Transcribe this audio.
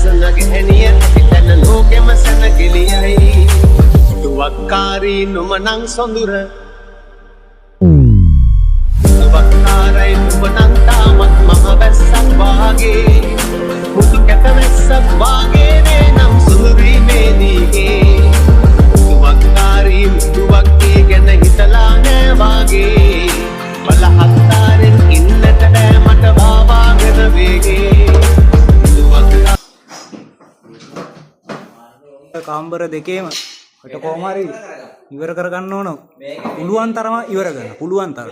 ලස්සනගේ හැනිය හිතන ලෝකෙම සැනකෙලියයි දුවක්කාරී නුමනං සොඳුර දුවක්කාරයි නුමනං තාමත් මහ වැස්සක් වාගේ මුතු කැට වැස්සක් වාගේ නේ නම් සුළුරී මේ දීගේ දුවක්කාරී මුතුවක්ගේ ගැන හිතලා නෑ වාගේ බලහත්තාරෙන් ඉන්නට බෑ මට වාවාගෙන වේගේ කාම්බර දෙකේම කොට කොහොම හරි ඉවර කරගන්න ඕන පුළුවන් තරම ඉවර කරන්න පුළුවන් තරම